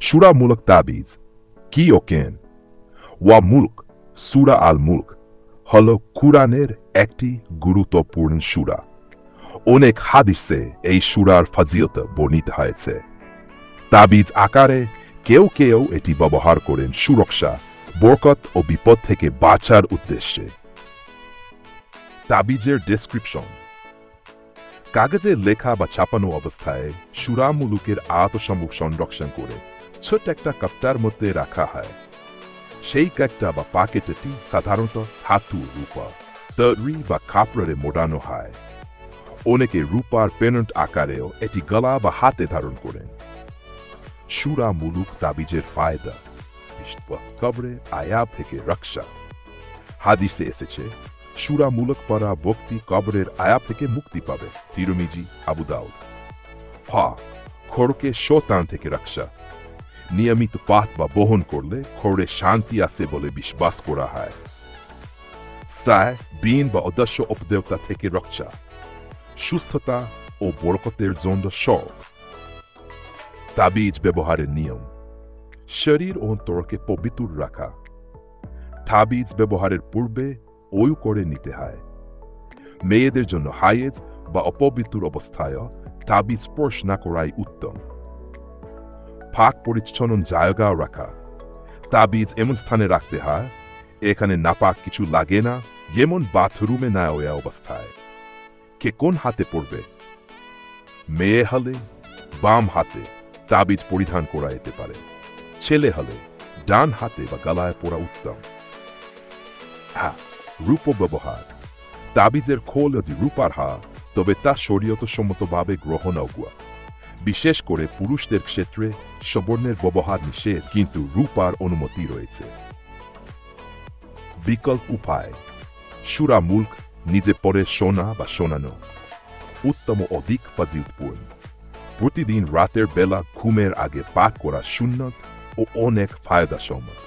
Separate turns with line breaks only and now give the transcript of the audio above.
সূরামূলক তাবিজ কি ও কেন? ওয়া মুলক, সূরা আল মুলক হল কুরআনের একটি গুরুত্বপূর্ণ সূরা। অনেক হাদিসে এই সূরার ফজিলত বর্ণিত হয়েছে। তাবিজ আকারে কেউ কেউ এটি ব্যবহার করেন সুরক্ষা, বরকত ও বিপদ থেকে বাঁচার উদ্দেশ্যে। তাবিজের ডেসক্রিপশন: কাগজে লেখা বা ছাপানো অবস্থায় সূরা মুলুকের আয়াতসমূহ সংরক্ষণ করে ছোট একটা কাপটার মধ্যে রাখা হয়। সেই কাপটা বা প্যাকেটটি সাধারণত ধাতু, রূপা, তৈরি বা কাপড়ে মোড়ানো হয়। অনেকে রূপার পেন্ডেন্ট আকারেও এটি গলা বা হাতে ধারণ করেন। সূরা মুলুক তাবিজের ফায়দা: কবরে আয়াব থেকে রক্ষা। হাদিসে এসেছে সূরা মুলক পড়া ব্যক্তি কবরের আয়াব থেকে মুক্তি পাবে। তিরমিজি, আবু দাউদ। খড়কে শয়তান থেকে রক্ষা। নিয়মিত পাঠ বা বহন করলে খড়ে শান্তি আসে বলে বিশ্বাস করা হয়। বিন বা অদৃশ্য অপদেবতা থেকে রক্ষা। সুস্থতা ও বরকতের জন্য সব। তাবিজ ব্যবহারের নিয়ম: শরীর ও অন্তরকে পবিত্র রাখা। তাবিজ ব্যবহারের পূর্বে ওযু করে নিতে হয়। মেয়েদের জন্য হায়েজ বা অপবিত্র অবস্থায় তাবিজ স্পর্শ না করাই উত্তম। পাক পরিচ্ছন্ন জায়গা রাখা। তাবিজ এমন স্থানে রাখতে হয় এখানে নাপাক কিছু লাগে না, যেমন বাথরুমে না ওয়া অবস্থায়। কে কোন হাতে পড়বে? মেয়ে হলে বাম হাতে তাবিজ পরিধান করা যেতে পারে। ছেলে হলে ডান হাতে বা গলায় পরা উত্তম। রূপ ব্যবহার: তাবিজের খোল যদি রূপার হয় তবে তা শরীয়তসম্মতভাবে গ্রহণযোগ্য। বিশেষ করে পুরুষদের ক্ষেত্রে স্বর্ণের ব্যবহার নিষেধ, কিন্তু রূপার অনুমতি রয়েছে। বিকল্প উপায়: সূরা মুলক নিজে পড়ে শোনা বা শোনানো উত্তম ও অধিক ফজিলতপূর্ণ। প্রতিদিন রাতের বেলা ঘুমের আগে পাঠ করা সুন্নত ও অনেক ফায়দাসম্মত।